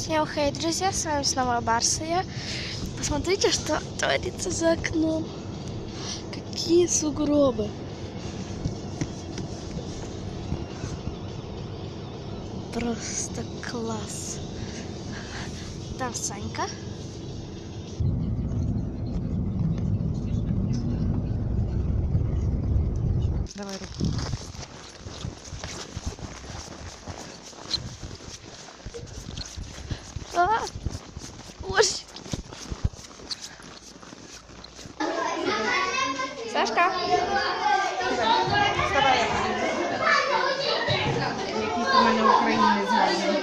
Всем хей, друзья, с вами снова Барсия. Посмотрите, что творится за окном. Какие сугробы. Просто класс. Там Санька. Давай руку. Ой. Сашка. Вставай, я який у мене українець гарний.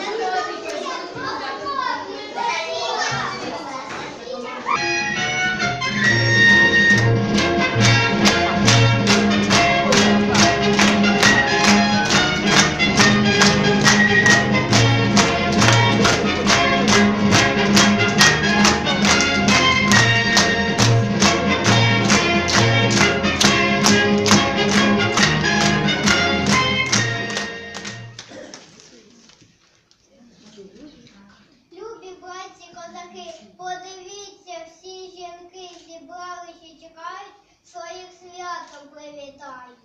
Любі братці козаки, подивіться, всі жінки зібрались і чекають, своїх святом привітають.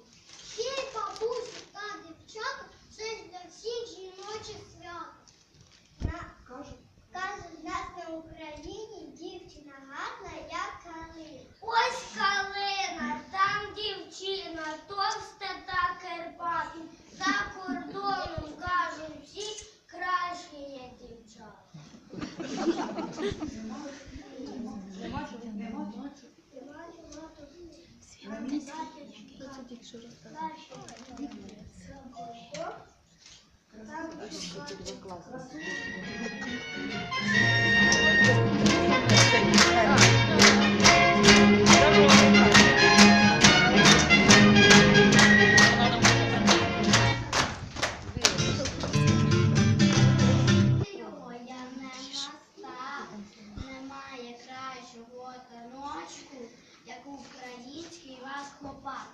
Ще й бабусі та дівчата, це ж для всіх жіноче свято. Кажуть, в нас на Україні дівчина гарна, як калина. Ось калина, там дівчина, товста та керпата. За кордоном, кажуть всі, краще є дівчата. Немає кращого таночку, як український вас хлопак.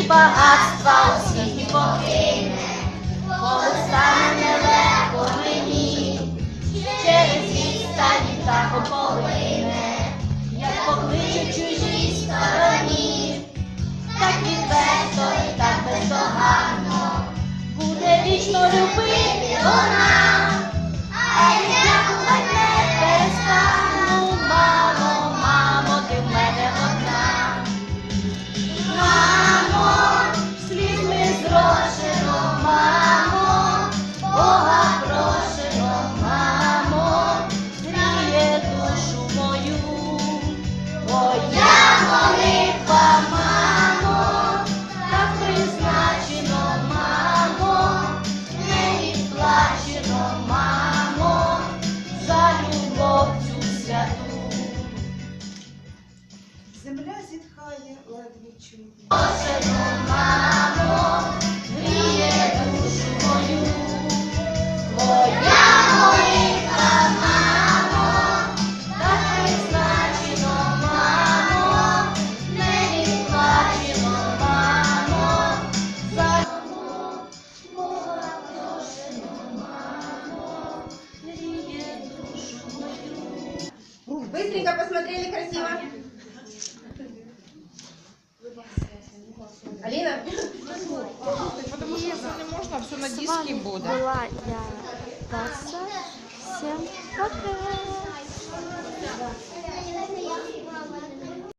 Багатства у світі покине, коли стане нелегко мені, через відстані так ополине, як покличе чужій стороні. любити вона, а я дякувати не перестану. Мамо, мамо, ти в мене одна. Мамо, слізьми зрошено, мамо, Бога прошено, мамо, гріє душу мою. Твоя молитва, мамо, так призначено, мамо, не відплачено, мамо, за любов цю святу. Земля зітхає, ледве чує. Прошено, мамо, гріє душу мою. Твоя молитва, мамо, так призначено, мамо, не відплачено, мамо, за любов Бога прошено, мамо, гріє душу мою. Быстренько посмотрели, красиво. Алина? Потому что если не можно, все на С диске вами будет. была я, Даша. Всем пока. Я